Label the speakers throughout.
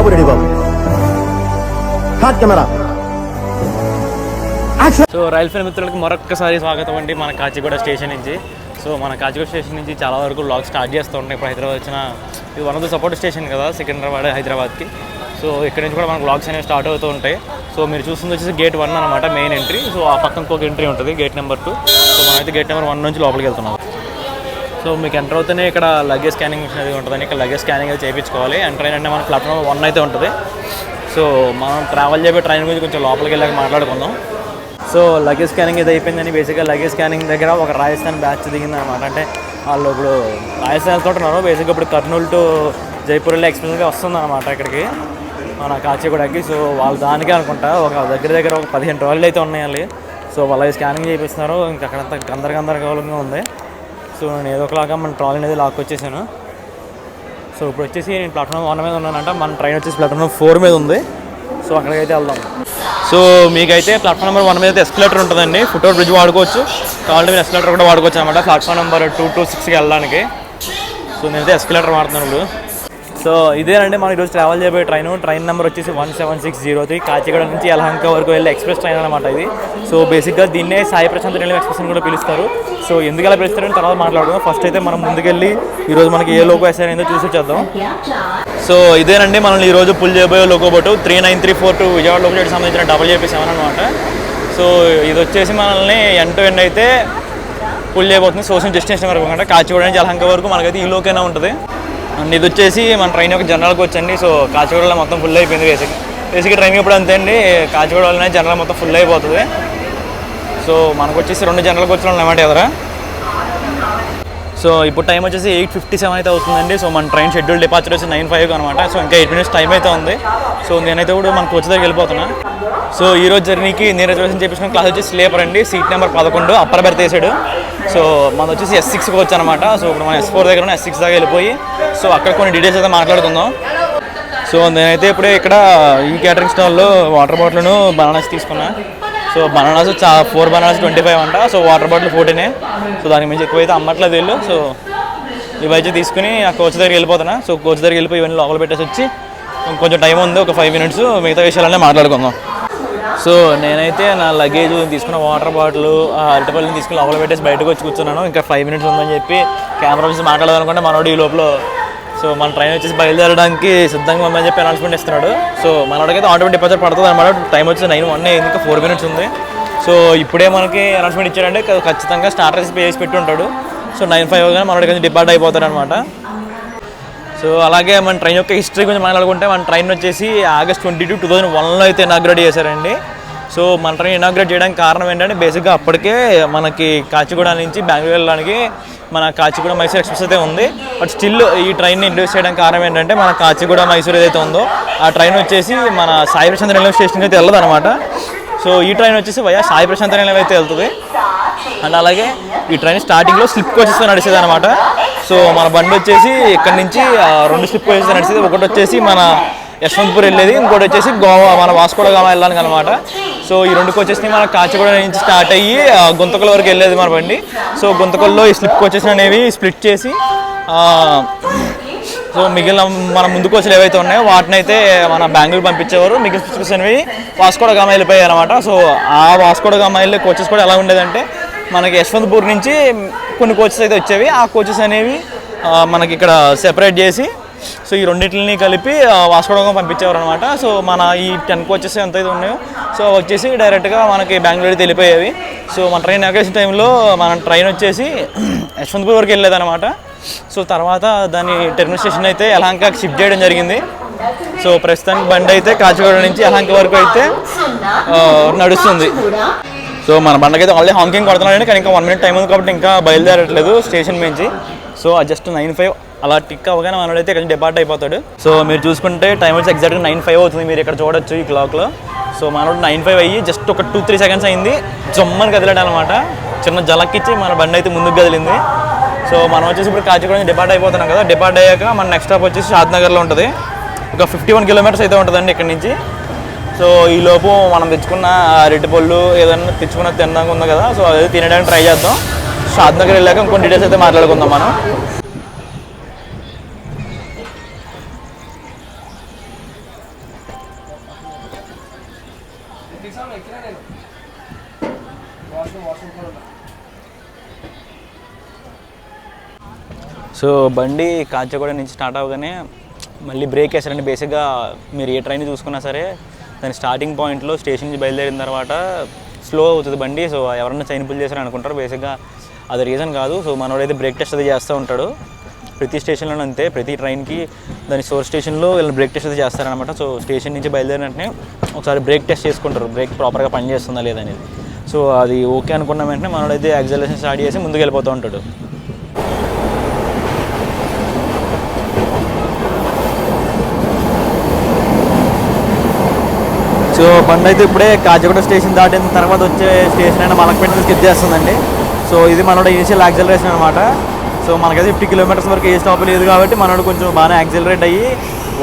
Speaker 1: బాబు ready బాబు. Camera.
Speaker 2: So rail file మిత్రులకు మరొక్కసారి స్వాగతం అండి మన కాచిగూడ స్టేషన్ నుంచి. సో మన కాచిగూడ స్టేషన్ నుంచి చాలా వరకు వ్లాగ్ స్టార్ట్ చేస్తూ ఉంటాయి. ఇప్పుడు హైదరాబాద్ వచ్చిన ఇది one of the support station కదా సికింద్రాబాద్ హైదరాబాద్కి. సో ఇక్కడ నుంచి కూడా మనకు వ్లాగ్స్ అనేవి స్టార్ట్ అవుతూ ఉంటాయి. సో మీరు చూస్తుంది వచ్చేసి గేట్ 1 అనమాట, మెయిన్ ఎంట్రీ. సో ఆ పక్కన ఇంకొక ఎంట్రీ ఉంటుంది గేట్ నెంబర్ 2. సో మనమైతే గేట్ నెంబర్ 1 నుంచి లోపలికి వెళ్తున్నాం. సో మీకు ఎంటర్ అవుతూనే ఇక్కడ లగేజ్ స్కానింగ్ మిషన్ అది ఉంటుందని ఇక్కడ లగేజ్ స్కానింగ్ అయితే చేయించుకోవాలి. ఎంటర్ అయినంటే మన ప్లాట్ఫామ్ 1 అయితే ఉంటుంది. సో మనం ట్రావెల్ చేయబోయే ట్రైన్ గురించి కొంచెం లోపలికి వెళ్ళాక మాట్లాడుకుందాం. సో లగేజ్ స్కానింగ్ ఇది అయిపోయిందని బేసిక్గా లగేజ్ స్కానింగ్ దగ్గర ఒక రాజస్థాన్ బ్యాచ్ దిగింది అనమాట. అంటే వాళ్ళు ఇప్పుడు రాజస్థాన్ వెళ్తుంటున్నారు. బేసిక్గా ఇప్పుడు కర్నూలు టు జైపూర్ వెళ్ళే ఎక్స్ప్రెస్గా వస్తుంది అనమాట ఇక్కడికి మన కాచిగూడకి. సో వాళ్ళు దానికే అనుకుంటా ఒక దగ్గర ఒక 15 ట్రాలీలు అయితే ఉన్నాయి. సో వాళ్ళు స్కానింగ్ చేయిస్తున్నారు. ఇంకా అక్కడంతా గందరగోళంగా ఉంది. సో నేను ఏదో ఒకలాగా మన ట్రాలీ అనేది లాక్కొచ్చేసాను. సో ఇప్పుడు వచ్చేసి నేను ప్లాట్ఫామ్ 1 మీద ఉన్నానంట. మన ట్రైన్ వచ్చేసి ప్లాట్ఫామ్ 4 మీద ఉంది. సో అక్కడికైతే వెళ్దాం. సో మీకైతే ప్లాట్ఫామ్ నెంబర్ 1 మీద అయితే ఎస్కలేటర్ ఉంటుందండి. ఫుట్ఓవర్ బ్రిడ్జ్ వాడుకోవచ్చు, కావాలంటే మీరు ఎస్కలేటర్ కూడా వాడుకోవచ్చు అనమాట ప్లాట్ఫామ్ నెంబర్ 2 to 6కి వెళ్ళడానికి. సో నేనైతే ఎస్కలేటర్ వాడుతున్నాను ఇప్పుడు. సో ఇదేనండి మనం ఈరోజు ట్రావెల్ చేయబోయే ట్రైన్ నెంబర్ వచ్చేసి 17603 కాచిగూడ నుంచి యలహంక వరకు వెళ్ళే ఎక్స్ప్రెస్ ట్రైన్ అనమాట ఇది. సో బేసిక్గా దీన్నే సాయి ప్రశాంత్ రైల్వే ఎక్స్ప్రెస్ అని కూడా పిలుస్తారు. సో ఎందుకు అలా పిలుస్తారని తర్వాత మాట్లాడుకుందాం. ఫస్ట్ అయితే మనం ముందుకెళ్ళి ఈరోజు మనకి ఏ లోకో ఎస్ఐ అయిందో చూసి వచ్చేద్దాం. సో ఇదేనండి మనల్ని ఈరోజు పుల్ చేయబోయే లోకో బోటు 39342 విజయవాడ లోకో సంబంధించిన WJP7 అనమాట. సో ఇది వచ్చేసి మనల్ని ఎండ్ టు ఎండ్ అయితే పుల్ చేయబోతుంది సోషల్ డెస్టినేషన్ వరకు అనమాట. కాచిగూడ నుంచి యలహంక వరకు మనకైతే ఈ లోకైనా ఉంటుంది. అండ్ ఇది వచ్చేసి మన ట్రైన్ యొక్క జనరల్కి వచ్చండి. సో కాచిగూడలో మొత్తం ఫుల్ అయిపోయింది. బేసిక్గా ట్రైన్ ఎప్పుడు అంతే అండి, కాచిగూడ వల్లనే జనరల్ మొత్తం ఫుల్ అయిపోతుంది. సో మనకు వచ్చేసి 2 జనరల్ కోచ్లు ఉన్నాయన్నమాట ఎదురా. సో ఇప్పుడు టైం వచ్చేసి 8:57 అయితే అవుతుందండి. సో మన ట్రైన్ షెడ్యూల్ డిపార్చర్ వచ్చి 9:05 అనమాట. సో ఇంకా 8 minutes టైం అయితే ఉంది. సో నేనైతే కూడా మన కోచ్ దగ్గరికి వెళ్ళిపోతున్నా. సో ఈరోజు జర్నీకి నేను రిజర్వేషన్ చేయించుకున్న క్లాస్ వచ్చి స్లీపర్ అండి, సీట్ నెంబర్ 11 అప్పర్ బెర్త్ వేసాడు. సో మనది వచ్చేసి S6కి వచ్చానమాట. సో ఇప్పుడు మన S4 దగ్గర ఉన్న S6 దాకా వెళ్ళిపోయి సో అక్కడ కొన్ని డీటెయిల్స్ అయితే మాట్లాడుకుందాం. సో నేనైతే ఇప్పుడే ఇక్కడ ఈ క్యాటరింగ్ స్టాల్లో వాటర్ బాటిల్ను బనానాస్ తీసుకున్నా. సో బనానాస్ 4 బనానాస్ 25 అంట. So water bottle 14. సో దానికి మించి ఎక్కువైతే అమ్మట్లేదు వీళ్ళు. సో ఇవైతే తీసుకుని ఆ కోచ్ దగ్గరికి వెళ్ళిపోతున్నా. సో కోచ్ దగ్గరికి వెళ్ళిపోయి ఇవన్నీ లోపల పెట్టేసి వచ్చి కొంచెం టైం ఉంది, ఒక 5 minutes మిగతా విషయాలన్నీ మాట్లాడుకుందాం. సో నేనైతే నా లగేజ్ తీసుకున్న వాటర్ బాటిల్ అరటిపల్లిని తీసుకుని లోపల పెట్టేసి బయటకు వచ్చి కూర్చున్నాను. ఇంకా 5 minutes ఉందని చెప్పి కెమెరా నుంచి మాట్లాడాలనుకుంటే మనోడు ఈ లోపల సో మన ట్రైన్ వచ్చేసి బయలుదేరడానికి సిద్ధంగా ఉందని చెప్పి అనౌన్స్మెంట్ ఇస్తున్నాడు. సో మనోడికైతే ఆటోమేటిక్ డిపార్చర్ పడుతుంది అనమాట. టైం వచ్చి 9:01 అయింది, ఇంకా 4 minutes ఉంది. సో ఇప్పుడే మనకి అనౌన్స్మెంట్ ఇచ్చాడంటే ఖచ్చితంగా స్టార్టర్ పే చేసి పెట్టి ఉంటాడు. సో 9:05 కానీ మనోడికి డిపార్ట్ అయిపోతాడు అనమాట. సో అలాగే మన ట్రైన్ యొక్క హిస్టరీ గురించి మాట్లాడుకుంటే మన ట్రైన్ వచ్చేసి August 22, 2001 అయితే ఇనాగ్రేట్ చేశారండి. సో మన ట్రైన్ ఇనాగ్రేట్ చేయడానికి కారణం ఏంటంటే బేసిక్గా అప్పటికే మనకి కాచిగూడ నుంచి బెంగళూరు వెళ్ళడానికి మన కాచిగూడ మైసూర్ ఎక్స్ప్రెస్ అయితే ఉంది. బట్ స్టిల్ ఈ ట్రైన్ని ఇంట్రడ్యూస్ చేయడానికి కారణం ఏంటంటే మన కాచిగూడ మైసూర్ ఏదైతే ఉందో ఆ ట్రైన్ వచ్చేసి మన సాయి ప్రశాంత్ రైల్వే స్టేషన్కి అయితే వెళ్ళదు అనమాట. సో ఈ ట్రైన్ వచ్చేసి వయా సాయి ప్రశాంత్ రైల్వే అయితే వెళ్తుంది. అండ్ అలాగే ఈ ట్రైన్ స్టార్టింగ్లో స్లిప్ కోచెస్తో నడిచేది అనమాట. సో మన బండి వచ్చేసి ఇక్కడ నుంచి 2 స్లిప్ కోచెస్తో నడిచేది. ఒకటి వచ్చేసి మన యశ్వంతపూర్ వెళ్ళేది, ఇంకోటి వచ్చేసి గోవా మన వాస్కోడ గామా వెళ్ళడానికి అనమాట. సో ఈ 2 కోచెస్ని మన కాచిగూడ నుంచి స్టార్ట్ అయ్యి గుంతకల్ వరకు వెళ్ళేది మన బండి. సో గుంతకల్లో ఈ స్లిప్ కోచెస్ అనేవి స్ప్లిట్ చేసి సో మిగిలిన మన ముందు కోచ్లు ఏవైతే ఉన్నాయో వాటిని అయితే మన బెంగళూరు పంపించేవారు. మిగిలిన కోచెస్ అనేవి వాస్కోడ గామా వెళ్ళిపోయాయి అనమాట. సో ఆ వాస్కోడ గామా వెళ్ళే కోచెస్ కూడా ఎలా ఉండేదంటే మనకి యశ్వంతపూర్ నుంచి కొన్ని కోచెస్ అయితే వచ్చేవి. ఆ కోచెస్ అనేవి మనకి ఇక్కడ సెపరేట్ చేసి సో ఈ రెండింటిని కలిపి వాస్కోడ గామా పంపించేవారు అనమాట. సో మన ఈ 10 కోచెస్ ఎంత అయితే ఉన్నాయో సో వచ్చేసి డైరెక్ట్గా మనకి బెంగళూరు అయితే వెళ్ళిపోయేవి. సో మన ట్రైన్ ఎగేసిన టైంలో మన ట్రైన్ వచ్చేసి యశ్వంతపూర్ వరకు వెళ్ళేదన్నమాట. సో తర్వాత దాని టెర్మినల్ స్టేషన్ అయితే యలహంకకి షిఫ్ట్ చేయడం జరిగింది. సో ప్రస్తుతానికి బండి అయితే కాచిగూడ నుంచి యలహంక వరకు అయితే నడుస్తుంది. సో మన బండికైతే ఆల్రెడీ హాంకింగ్ కొడుతున్నాడు, కానీ ఇంకా 1 minute టైం ఉంది కాబట్టి ఇంకా బయలుదేరట్లేదు స్టేషన్ నుంచి. సో జస్ట్ 9:05 అలా టిక్ అవ్వగానే మనోడైతే ఇక్కడ డిపార్ట్ అయిపోతాడు. సో మీరు చూసుకుంటే టైం వచ్చి ఎగ్జాక్ట్గా 9:05 అవుతుంది, మీరు ఇక్కడ చూడొచ్చు ఈ క్లాక్లో. సో మనోడు 9:05 అయ్యి జస్ట్ ఒక 2-3 seconds అయింది జమ్మని కదిలాడు అనమాట. చిన్న జలక్కిచ్చి మన బండి అయితే ముందుకు కదిలింది. సో మనం వచ్చేసి ఇప్పుడు కాచిగూడ నుంచి డిపార్ట్ అయిపోతున్నాం కదా. డిపార్ట్ అయ్యాక మన నెక్స్ట్ స్టాప్ వచ్చేసి షాద్నగర్లో ఉంటుంది. ఒక 51 kilometers అయితే ఉంటుందండి ఇక్కడ నుంచి. సో ఈలోపు మనం తెచ్చుకున్న అరటిపళ్ళు ఏదైనా తెచ్చుకున్న తినడానికి ఉంది కదా, సో అదే తినడానికి ట్రై చేద్దాం. షాద్నగర్ వెళ్ళాక ఇంకొన్ని డీటెయిల్స్ అయితే మాట్లాడుకుందాం మనం. సో బండి కాచిగూడ నుంచి స్టార్ట్ అవ్వగానే మళ్ళీ బ్రేక్ వేస్తారండి. బేసిక్గా మీరు ఏ ట్రైన్ చూసుకున్నా సరే దాని స్టార్టింగ్ పాయింట్లో స్టేషన్ నుంచి బయలుదేరిన తర్వాత స్లో అవుతుంది బండి. సో ఎవరన్నా చైన్ పుల్ చేశారని అనుకుంటారు. బేసిక్గా అది రీజన్ కాదు. సో మనోడైతే బ్రేక్ టెస్ట్ అది చేస్తూ ఉంటాడు ప్రతి స్టేషన్లోనే. అంతే, ప్రతి ట్రైన్కి దాని సోర్స్ స్టేషన్లో వీళ్ళు బ్రేక్ టెస్ట్ అది చేస్తారనమాట. సో స్టేషన్ నుంచి బయలుదేరిన వెంటనే ఒకసారి బ్రేక్ టెస్ట్ చేసుకుంటారు, బ్రేక్ ప్రాపర్గా పనిచేస్తుందా లేదనేది. సో అది ఓకే అనుకున్న వెంటనే మనోడైతే యాక్సిలరేషన్ స్టార్ట్ చేసి ముందుకు వెళ్ళిపోతూ ఉంటాడు. సో బండి అయితే ఇప్పుడే కాచిగూడ స్టేషన్ దాటిన తర్వాత వచ్చే స్టేషన్ అయినా మలక్పేట స్కిప్ చేస్తుందండి. సో ఇది మనోడ ఇనిషియల్ యాక్సిలరేషన్ అనమాట. సో మనకైతే 50 కిలోమీటర్స్ వరకు ఏ స్టాప్ లేదు కాబట్టి మనోడు కొంచెం బాగానే యాక్సిలరేట్ అయ్యి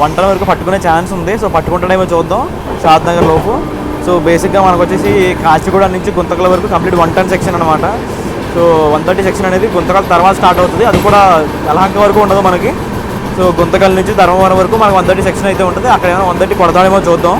Speaker 2: 1 టన్ వరకు పట్టుకునే ఛాన్స్ ఉంది. సో పట్టుకుంటాడేమో చూద్దాం షాద్ నగర్ లోపు. సో బేసిక్గా మనకు వచ్చేసి కాచిగూడ నుంచి గుంతకల వరకు కంప్లీట్ 1 టన్ సెక్షన్ అనమాట. సో 130 సెక్షన్ అనేది గుంతకల తర్వాత స్టార్ట్ అవుతుంది. అది కూడా యలహంక వరకు ఉండదు మనకి. సో గుంతకల్ నుంచి ధర్మవరం వరకు మనకు 130 సెక్షన్ అయితే ఉంటుంది. అక్కడ ఏమైనా 130 కొడతాడేమో చూద్దాం.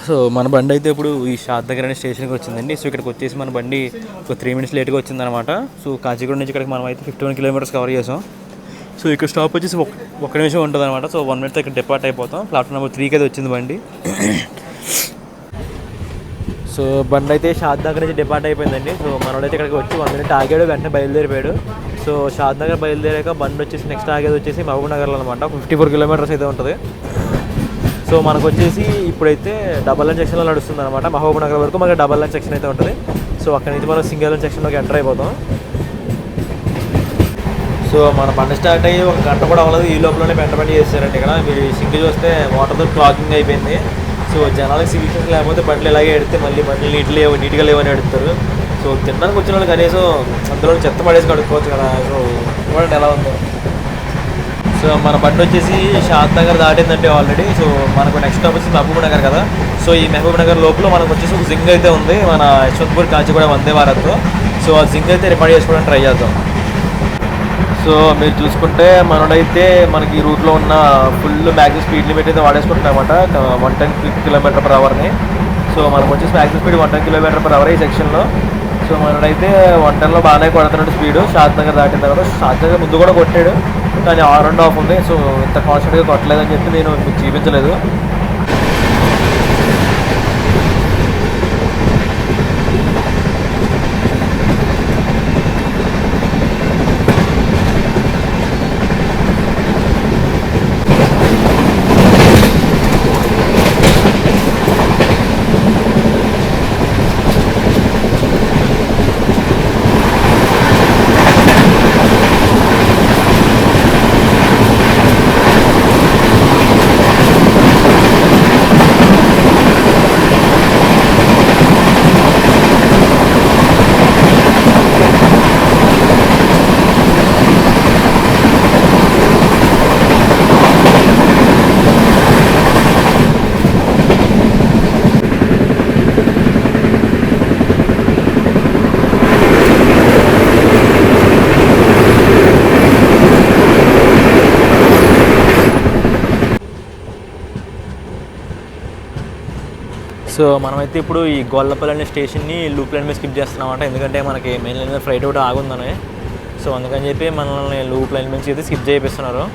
Speaker 2: సో మన బండి అయితే ఇప్పుడు ఈ షాద్ నగర్ అనే స్టేషన్కి వచ్చిందండి. సో ఇక్కడికి వచ్చేసి మన బండి ఒక 3 minutes లేట్గా వచ్చిందనమాట. సో కాచిగూడ నుంచి ఇక్కడికి మనం అయితే 51 kilometers కవర్ చేసాం. సో ఇక్కడ స్టాప్ వచ్చేసి ఒక నిమిషం ఉంటుంది అనమాట. సో 1 minute ఇక్కడ డిపార్ట్ అయిపోతాం. ప్లాట్ఫామ్ నెంబర్ 3కి అయితే వచ్చింది బండి. సో బండి అయితే షాద్ నగర్ నుంచి డిపార్ట్ అయిపోయిందండి. సో మనోడైతే ఇక్కడికి వచ్చి 1 minute ఆగాడు, వెంటనే బయలుదేరిపోయాడు. సో షాద్ నగర్ బయలుదేరాక బండి వచ్చేసి నెక్స్ట్ ఆగేది వచ్చేసి మహబూబ్ నగర్లో అనమాట. 54 kilometers అయితే ఉంటుంది. సో మనకు వచ్చేసి ఇప్పుడైతే డబల్ లైన్ సెక్షన్లో నడుస్తుంది అనమాట. మహబూబ్ నగర్ వరకు మనకి డబల్ లైన్ సెక్షన్ అయితే ఉంటుంది. సో అక్కడి నుంచి మనం సింగిల్ లైన్ సెక్షన్లోకి ఎంటర్ అయిపోతాం. సో మన బండి స్టార్ట్ అయ్యి 1 గంట కూడా అవ్వలేదు. ఈ లోపలనే పెంటబండి చేస్తారండి. ఇక్కడ మీరు సింగిల్ చూస్తే వాటర్తో క్లాకింగ్ అయిపోయింది. సో జనాలకు సివిల్ సెన్స్ లేకపోతే బండ్లు ఇలాగే ఎడితే మళ్ళీ బండ్లు నీట్గా లేవని ఎడుతారు. సో తినడానికి వచ్చిన వాళ్ళు కనీసం అందులో చెత్త పడేసి కడుక్కోవచ్చు కదా. సో చూడండి ఎలా ఉందో. సో మన బండి వచ్చేసి షాద్ నగర్ దాటిందంటే ఆల్రెడీ. సో మనకు నెక్స్ట్ స్టాప్ వచ్చి మహబూబ్ నగర్ కదా. సో ఈ మహబూబ్ నగర్ లోపల మనకు వచ్చేసి ఒక జింగ్ అయితే ఉంది, మన యశ్వంత్పూర్ కాచిగూడ వందే భారత్తో. సో ఆ జింగ్ అయితే రిపేర్ చేసుకోవడానికి ట్రై చేద్దాం. సో మీరు చూసుకుంటే మనోడైతే మనకి ఈ రూట్లో ఉన్న ఫుల్ మ్యాక్సిమం స్పీడ్ లిమిట్ అయితే వాడేసుకుంటామన్నమాట, 110 km/h. సో మనకు వచ్చేసి మ్యాక్సిమం స్పీడ్ 110 km/h ఈ సెక్షన్లో. సో మనోడైతే 110లో బాగానే కొడుతున్నాడు స్పీడు. షాద్ నగర్ దాటిన తర్వాత షాద్ నగర్ ముందు కూడా కొట్టాడు, కానీ ఆన్ అండ్ ఆఫ్ ఉంది. సో ఇంత కాన్స్టెంట్గా కొట్టలేదని చెప్పి నేను మీకు చూపించలేదు. సో మనమైతే ఇప్పుడు ఈ గొల్లపల్లి అనే స్టేషన్ని లూప్ లైన్ మీద స్కిప్ చేస్తున్నామంట, ఎందుకంటే మనకి మెయిన్ లైన్ మీద ఫ్లైట్ ఒకటి ఆగుందని. సో అందుకని చెప్పి మనల్ని లూప్ లైన్ నుంచి అయితే స్కిప్ చేయిస్తున్నారు.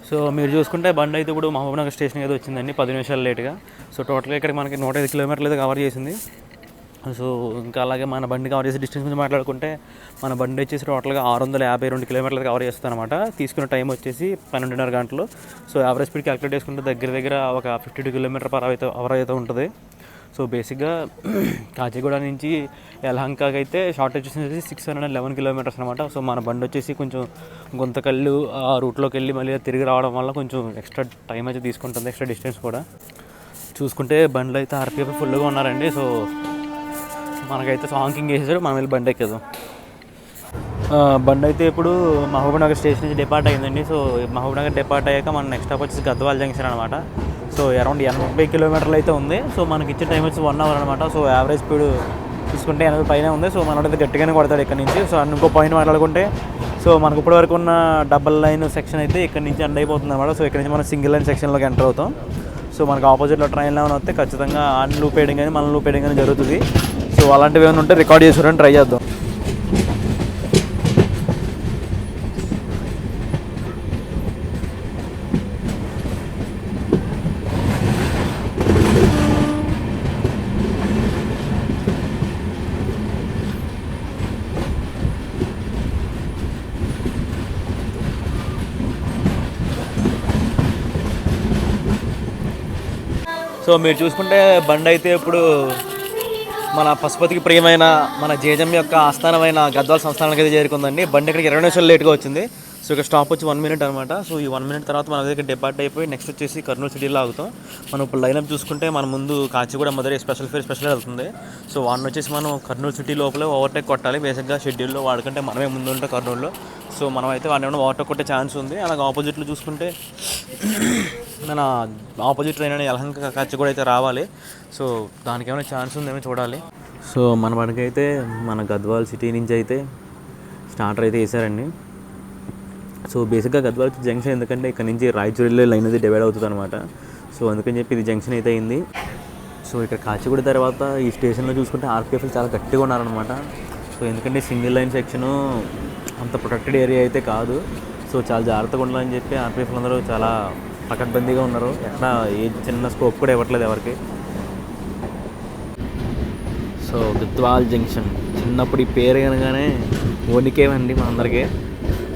Speaker 2: సో మీరు చూసుకుంటే బండి అయితే ఇప్పుడు మహబూబ్నగర్ స్టేషన్ అయితే వచ్చిందండి 10 నిమిషాలు లేట్గా. సో టోటల్గా ఇక్కడ మనకి 105 కిలోమీటర్లు అయితే కవర్ చేసింది. సో ఇంకా అలాగే మన బండి కవర్ చేసే డిస్టెన్స్ గురించి మాట్లాడుకుంటే మన బండి వచ్చేసి టోటల్గా 652 కిలోమీటర్లు కవర్ చేస్తుంది అనమాట. తీసుకున్న టైం వచ్చేసి 12.5 గంటలు. సో యావరేజ్ స్పీడ్ క్యాలిక్యులేట్ చేసుకుంటే దగ్గర ఒక 52 కిలోమీటర్ పర్ అవర్ అయితే ఉంటుంది. సో బేసిక్గా కాచిగూడ నుంచి యలహంకకి అయితే షార్ట్ వచ్చేసి 611 కిలోమీటర్స్ అనమాట. సో మన బండి వచ్చేసి కొంచెం గుంతకల్లు ఆ రూట్లోకి వెళ్ళి మళ్ళీ తిరిగి రావడం వల్ల కొంచెం ఎక్స్ట్రా టైం అయితే తీసుకుంటుంది, ఎక్స్ట్రా డిస్టెన్స్ కూడా. చూసుకుంటే బండ్లు అయితే ఆర్పిఎఫ్ ఫుల్గా ఉన్నారండి. సో మనకైతే సాంకింగ్ వేసేసారు, మనం వెళ్ళి బండి ఎక్కేద్దాం. బండి అయితే ఇప్పుడు మహబూబ్నగర్ స్టేషన్ నుంచి డిపార్ట్ అయిందండి. సో మహబూబ్నగర్ డిపార్ట్ అయ్యాక మన నెక్స్ట్ స్టాప్ వచ్చేసి గద్వాల్ జంక్షన్ అనమాట. సో అరౌండ్ 80 కిలోమీటర్లు అయితే ఉంది. సో మనకి ఇచ్చే టైం వచ్చి 1 అవర్ అనమాట. సో యావరేజ్ స్పీడ్ చూసుకుంటే 80 పైన ఉంది. సో మనోడైతే గట్టిగానే కొడతాడు ఇక్కడ నుంచి. సో ఇంకో పాయింట్ మాట్లాడుకుంటే, సో మనకు ఇప్పటి వరకు ఉన్న డబల్ లైన్ సెక్షన్ అయితే ఇక్కడ నుంచి ఎండ్ అయిపోతుంది అనమాట. సో ఇక్కడ నుంచి మనం సింగిల్ లైన్ సెక్షన్లోకి ఎంటర్ అవుతాం. సో మనకు ఆపోజిట్లో ట్రైన్లో ఏమైనా వస్తే ఖచ్చితంగా ఆన్ లూప్ వేయడం కానీ మన లూప్ వేయడం కానీ జరుగుతుంది. సో అలాంటివి ఏమైనా ఉంటే రికార్డ్ చేసుకోవడానికి ట్రై చేద్దాం. సో మీరు చూసుకుంటే బండి అయితే ఇప్పుడు మన పశుపతికి ప్రియమైన మన జేజం యొక్క ఆస్థానమైన గద్వాల సంస్థానానికి అయితే చేరుకుందండి. బండి ఇక్కడికి 20 నిమిషాలు లేట్గా వచ్చింది. సో ఇక్కడ స్టాప్ వచ్చి 1 మినిట్ అనమాట. సో ఈ 1 మినిట్ తర్వాత మన దగ్గర డిపార్ట్ అయిపోయి నెక్స్ట్ వచ్చేసి కర్నూలు సిటీలో ఆగుతాం. మనం ఇప్పుడు లైనప్ చూసుకుంటే మన ముందు కాచిగూడ మధురై స్పెషల్ వెళ్తుంది. సో వాడిని వచ్చేసి మనం కర్నూలు సిటీ లోపలే ఓవర్టేక్ కొట్టాలి. బేసిక్గా షెడ్యూల్లో వాడుకుంటే మనమే ముందు ఉంటాం కర్నూలులో. సో మనం అయితే వాడిని ఏమైనా ఓవర్టేక్ కొట్టే ఛాన్స్ ఉంది. అలాగే ఆపోజిట్లో చూసుకుంటే మన ఆపోజిట్ ట్రైన్ అనే యలహంక కాచిగూడ అయితే రావాలి. సో దానికి ఏమైనా ఛాన్స్ ఉందేమో చూడాలి. సో మన వాడికి అయితే మన గద్వాల్ సిటీ నుంచి అయితే స్టార్టర్ అయితే వేసారండి. సో బేసిక్గా గద్వాల్ జంక్షన్ ఎందుకంటే ఇక్కడ నుంచి రాయచూరిలో లైన్ అయితే డివైడ్ అవుతుంది అనమాట. సో అందుకని చెప్పి ఇది జంక్షన్ అయితే అయింది. సో ఇక్కడ కాచిగూడ తర్వాత ఈ స్టేషన్లో చూసుకుంటే ఆర్పిఎఫ్లు చాలా గట్టిగా ఉన్నారనమాట. సో ఎందుకంటే సింగిల్ లైన్ సెక్షను అంత ప్రొటెక్టెడ్ ఏరియా అయితే కాదు. సో చాలా జాగ్రత్తగా ఉండాలని చెప్పి ఆర్పిఎఫ్లు అందరూ చాలా పకడ్బందీగా ఉన్నారు. ఎక్కడ ఏ చిన్న స్కోప్ కూడా ఇవ్వట్లేదు ఎవరికి. సో గద్వాల్ జంక్షన్ చిన్నప్పుడు ఈ పేరు కనగానే వణికేవండి మా అందరికీ.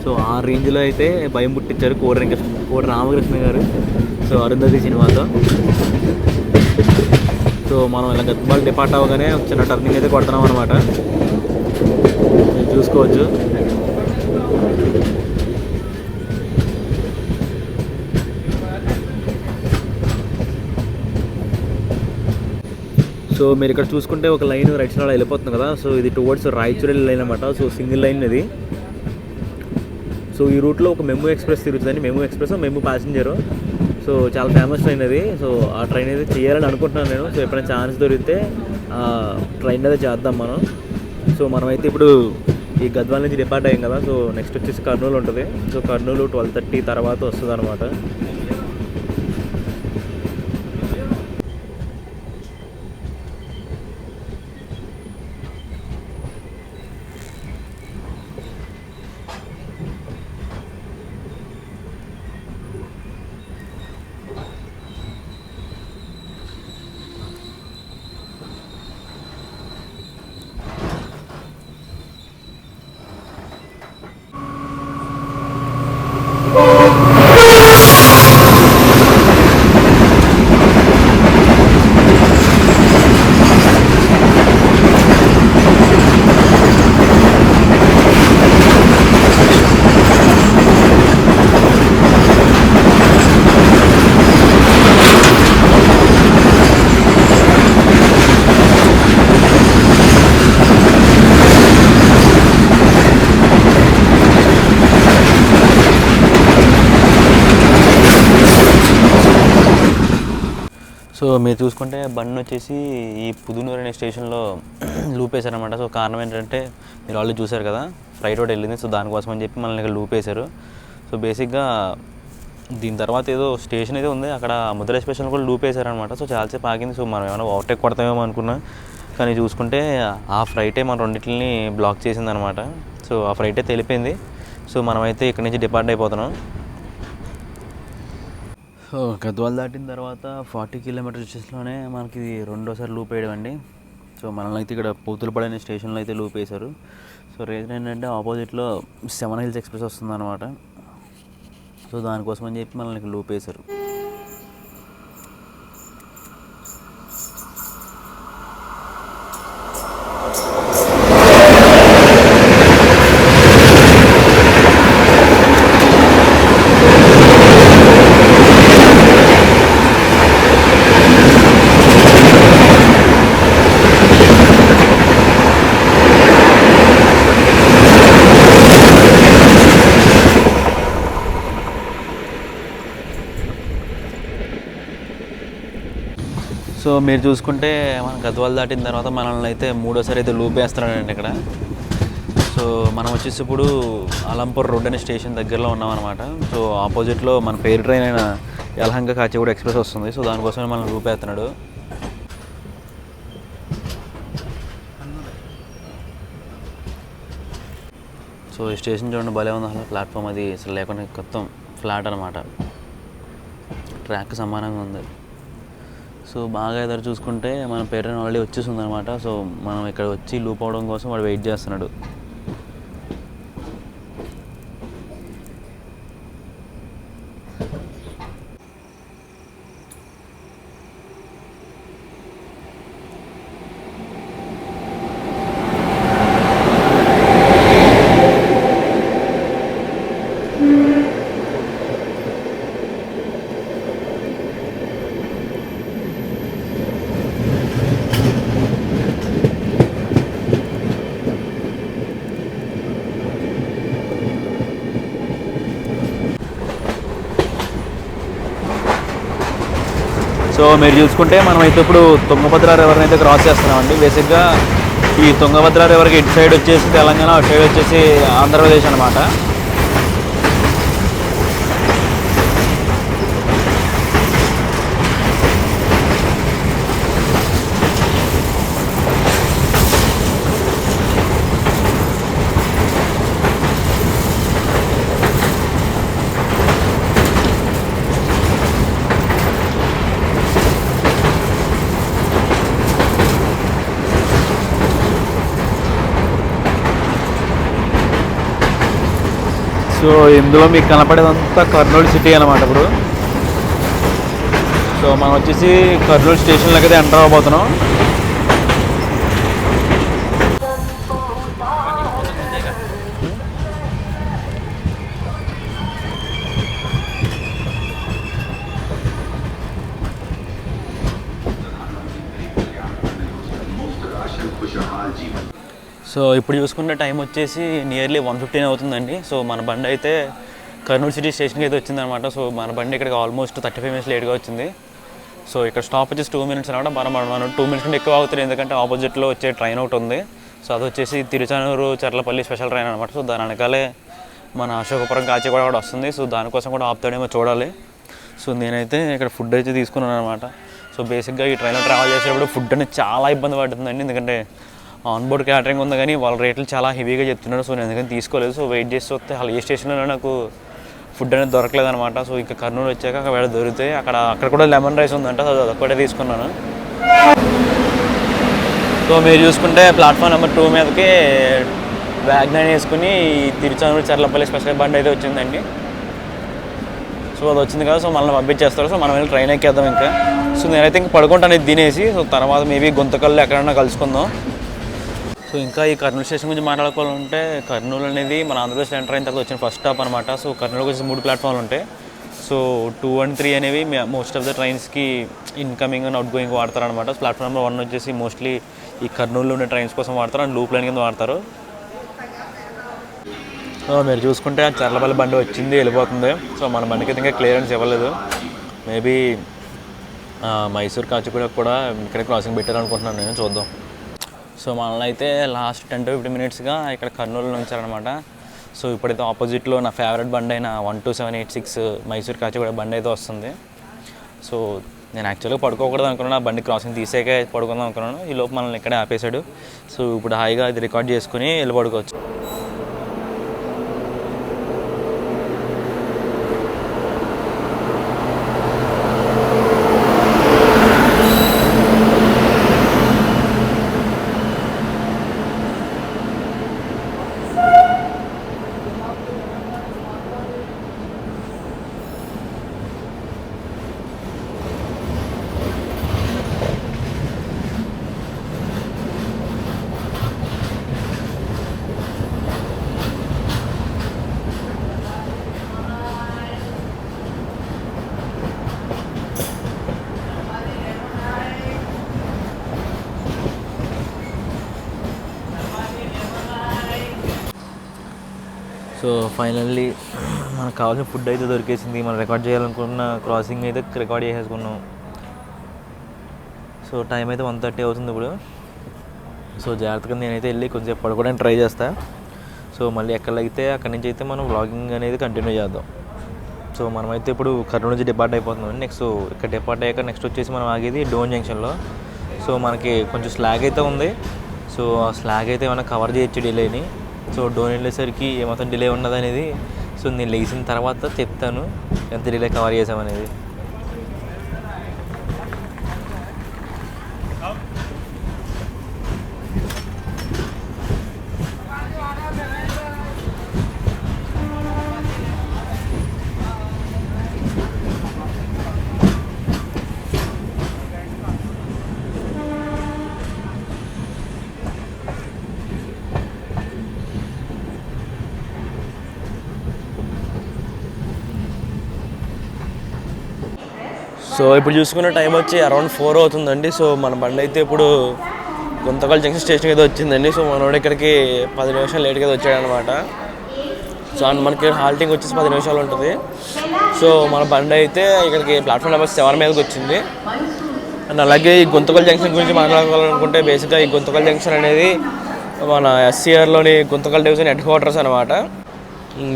Speaker 2: సో ఆ రేంజ్లో అయితే భయం పుట్టించారు కోడి రామకృష్ణ గారు. సో అరుంధతి సినిమాతో. సో మనం ఇలా గద్వాల్ డిపార్ట్ అవ్వగానే చిన్న టర్నింగ్ అయితే కొడుతున్నాం అనమాట. చూసుకోవచ్చు. సో మీరు ఇక్కడ చూసుకుంటే ఒక లైన్ రైట్ సైడ్ వెళ్ళిపోతుంది కదా. సో ఇది టువర్డ్స్ రాయచూరి లైన్ అనమాట. సో సింగిల్ లైన్ ఇది. సో ఈ రూట్లో ఒక మెము ఎక్స్ప్రెస్ తిరుగుతుందండి. మెము express, మెము passenger. సో చాలా ఫేమస్ ట్రైన్ అది. సో ఆ ట్రైన్ అయితే చేయాలని అనుకుంటున్నాను నేను. సో ఎప్పుడైనా ఛాన్స్ దొరికితే ట్రైన్ అయితే చేద్దాం మనం. సో మనమైతే ఇప్పుడు ఈ గద్వాల్ నుంచి డిపార్ట్ అయ్యాం కదా. సో నెక్స్ట్ వచ్చేసి కర్నూలు ఉంటుంది. సో కర్నూలు 12:30 తర్వాత వస్తుంది అనమాట. సో మీరు చూసుకుంటే బండి వచ్చేసి ఈ పుదునూరు అనే స్టేషన్లో లూప్ వేశారనమాట. సో కారణం ఏంటంటే మీరు ఆల్రెడీ చూశారు కదా, ఫ్రైట్ రోడ్ వెళ్ళింది. సో దానికోసం అని చెప్పి మనల్ని ఇక్కడ లూప్ వేశారు. సో బేసిక్గా దీని తర్వాత ఏదో స్టేషన్ అయితే ఉంది, అక్కడ ముద్ర స్టేషన్ కూడా లూప్ వేశారనమాట. సో చాలాసేపు ఆగింది. సో మనం ఏమైనా ఓవర్టేక్ కొడతామేమో అనుకున్నా, కానీ చూసుకుంటే ఆ ఫ్రైటే మన రెండింటిని బ్లాక్ చేసిందనమాట. సో ఆ ఫ్రైటే తెలిపింది. సో మనమైతే ఇక్కడి నుంచి డిపార్ట్ అయిపోతున్నాం. సో గద్వాల్ దాటిన తర్వాత 40 కిలోమీటర్స్ వచ్చేసిలోనే మనకి రెండోసారి లూప్ వేయడం అండి. సో మనల్ని అయితే ఇక్కడ పూతులపడి అనే స్టేషన్లో అయితే లూప్ వేశారు. సో రీజన్ ఏంటంటే ఆపోజిట్లో 7 హిల్స్ ఎక్స్ప్రెస్ వస్తుందన్నమాట. సో దానికోసం అని చెప్పి మనల్ని ఇక్కడ లూప్ వేశారు. సో మీరు చూసుకుంటే మనం గద్వాల్ దాటిన తర్వాత మనల్ని అయితే మూడోసారి అయితే లూప్ వేస్తున్నాడండి ఇక్కడ. సో మనం వచ్చేసి ఇప్పుడు అలంపూర్ రోడ్ అనే స్టేషన్ దగ్గరలో ఉన్నాం అనమాట. సో ఆపోజిట్లో మన పేరు ట్రైన్ అయిన యలహంక కాచిగూడ ఎక్స్ప్రెస్ వస్తుంది. సో దానికోసమే మనం లూప్ వేస్తున్నాడు. సో ఈ స్టేషన్ చూడండి, భలే ఉంది అసలు. ప్లాట్ఫామ్ అది అసలు లేకుండా మొత్తం ఫ్లాట్ అనమాట, ట్రాక్ సమానంగా ఉంది. సో బాగా ఎదురు చూసుకుంటే మన పేరెంట్ ఆల్రెడీ వచ్చేస్తుంది అనమాట. సో మనం ఇక్కడ వచ్చి లూప్ అవడం కోసం వాడు వెయిట్ చేస్తున్నాడు. సో మీరు చూసుకుంటే మనమైతే ఇప్పుడు తుంగభద్ర రివర్ని అయితే క్రాస్ చేస్తున్నామండి. బేసిక్గా ఈ తుంగభద్ర రివర్కి ఇటు సైడ్ వచ్చేసి తెలంగాణ, అటు సైడ్ వచ్చేసి ఆంధ్రప్రదేశ్ అనమాట. సో ఇందులో మీకు కనపడేదంతా కర్నూలు సిటీ అనమాట. ఇప్పుడు సో మనం వచ్చేసి కర్నూలు స్టేషన్లోకి అయితే ఎంటర్ అవ్వబోతున్నాం. సో ఇప్పుడు చూసుకున్న టైం వచ్చేసి నియర్లీ 1:15 అవుతుందండి. సో మన బండి అయితే కర్నూలు సిటీ స్టేషన్కి అయితే వచ్చిందనమాట. సో మన బండి ఇక్కడికి ఆల్మోస్ట్ 35 మినిట్స్ లేట్గా వచ్చింది. సో ఇక్కడ స్టాప్ వచ్చేసి 2 మినిట్స్ అనమాట. మనం 2 మినిట్స్ కంటే ఎక్కువ అవుతుంది, ఎందుకంటే ఆపోజిట్లో వచ్చే ట్రైన్ ఒకటి ఉంది. సో అది వచ్చేసి తిరుచానూరు చర్లపల్లి స్పెషల్ ట్రైన్ అనమాట. సో దాని వెనకాలే మన అశోకపురం కాచిగూడ కూడా వస్తుంది. సో దానికోసం కూడా ఆపుతాడేమో చూడాలి. సో నేనైతే ఇక్కడ ఫుడ్ అయితే తీసుకున్నాను అనమాట. సో బేసిక్గా ఈ ట్రైన్లో ట్రావెల్ చేసేటప్పుడు ఫుడ్ అనేది చాలా ఇబ్బంది పడుతుందండి, ఎందుకంటే ఆన్బోర్డ్ క్యాటరింగ్ ఉంది కానీ వాళ్ళ రేట్లు చాలా హెవీగా చెప్తున్నారు. సో నేను ఎందుకని తీసుకోలేదు. సో వెయిట్ చేసి వస్తే అసలు ఏ స్టేషన్లో నాకు ఫుడ్ అనేది దొరకలేదు అనమాట. సో ఇంకా కర్నూలు వచ్చాక అక్కడ దొరికితే అక్కడ కూడా లెమన్ రైస్ ఉందంట. సో అదొక్కటే తీసుకున్నాను. సో మీరు చూసుకుంటే ప్లాట్ఫామ్ నెంబర్ 2 మీదకి వ్యాగ్నైన్ వేసుకుని తిరుచానూరు చర్లపల్లి స్పెషల్ బండి అయితే వచ్చిందండి. సో అది వచ్చింది కదా, సో మనల్ని పంపించేస్తారు. సో మనం వెళ్ళి ట్రైన్ ఎక్కేద్దాం ఇంకా. సో నేనైతే ఇంక పడుకుంటాను ఇది తినేసి. సో తర్వాత మేబీ గుంతకల్లో ఎక్కడైనా కలుసుకుందాం. సో ఇంకా ఈ కర్నూలు స్టేషన్ గురించి మాట్లాడుకోవాలంటే, కర్నూలు అనేది మన ఆంధ్రప్రదేశ్ ఎంటర్ అయిన తర్వాత వచ్చిన ఫస్ట్ స్టాప్ అనమాట. సో కర్నూలుకి వచ్చి 3 ప్లాట్ఫామ్లు ఉంటాయి. సో 2 and 3 అనేవి మోస్ట్ ఆఫ్ ద ట్రైన్స్కి ఇన్కమింగ్ అండ్ అవుట్ గోయింగ్ వాడతారనమాట. ప్లాట్ఫామ్ నెంబర్ 1 వచ్చేసి మోస్ట్లీ ఈ కర్నూలులో ఉండే ట్రైన్స్ కోసం వాడతారు, అండ్ లూప్ లైన్ కింద వాడతారు. సో మీరు చూసుకుంటే చర్లపల్లి బండి వచ్చింది, వెళ్ళిపోతుంది. సో మన బండికి ఇంకా క్లియరెన్స్ ఇవ్వలేదు. మేబీ మైసూర్ కాచిగూడ కూడా ఇక్కడ క్రాసింగ్ పెట్టారనుకుంటున్నాను నేను, చూద్దాం. సో మనల్ని అయితే లాస్ట్ 10 to 15 minutesగా ఇక్కడ కర్నూలులో ఉంచారనమాట. సో ఇప్పుడైతే ఆపోజిట్లో నా ఫేవరెట్ బండి అయిన 12786 మైసూర్ కాచిగూడ బండి అయితే వస్తుంది. సో నేను యాక్చువల్గా పడుకోకూడదు అనుకున్నాను, ఆ బండి క్రాసింగ్ తీసేకే పడుకుందాం అనుకున్నాను. ఈ లోపు మనల్ని ఇక్కడే ఆపేశాడు. సో ఇప్పుడు హాయిగా ఇది రికార్డ్ చేసుకుని వెళ్ళి పడుకోవచ్చు. సో ఫైనల్లీ మనకు కావాల్సిన ఫుడ్ అయితే దొరికేసింది. మనం రికార్డ్ చేయాలనుకున్న క్రాసింగ్ అయితే రికార్డ్ చేసేసుకున్నాం. సో టైం అయితే 1:30 అవుతుంది ఇప్పుడు. సో జాగ్రత్తగా నేనైతే వెళ్ళి కొంచెం పడుకోవడానికి ట్రై చేస్తాను. సో మళ్ళీ ఎక్కడైతే అక్కడి నుంచి అయితే మనం వ్లాగింగ్ అనేది కంటిన్యూ చేద్దాం. సో మనమైతే ఇప్పుడు కర్నూలు నుంచి డిపార్ట్ అయిపోతున్నాం. నెక్స్ట్ ఇక్కడ డిపార్ట్ అయ్యాక నెక్స్ట్ వచ్చేసి మనం ఆగేది డోన్ జంక్షన్లో. సో మనకి కొంచెం స్లాగ్ అయితే ఉంది. సో ఆ స్లాగ్ అయితే ఏమైనా కవర్ చేయొచ్చు డిలేని. సో డోన్ వెళ్ళేసరికి ఏమాత్రం డిలే ఉన్నది అనేది సో నేను లేచిన తర్వాత చెప్తాను ఎంత డిలే కవర్ చేసామనేది. సో ఇప్పుడు చూసుకున్న టైం వచ్చి అరౌండ్ 4 అవుతుందండి. సో మన బండి అయితే ఇప్పుడు గుంతకల్ జంక్షన్ స్టేషన్ అయితే వచ్చిందండి. సో మనోడు ఇక్కడికి 10 నిమిషాలు లేట్గా వచ్చాడనమాట. సో మనకి హాల్టింగ్ వచ్చేసి 10 నిమిషాలు ఉంటుంది. సో మన బండి అయితే ఇక్కడికి ప్లాట్ఫామ్ నెంబర్ 7 మీదకి వచ్చింది. అండ్ అలాగే ఈ గుంతకల్ జంక్షన్ గురించి మాట్లాడాలనుకుంటే బేసిక్గా ఈ గుంతకల్ జంక్షన్ అనేది మన SCRలోని గుంతకల్ డివిజన్ హెడ్ క్వార్టర్స్ అనమాట.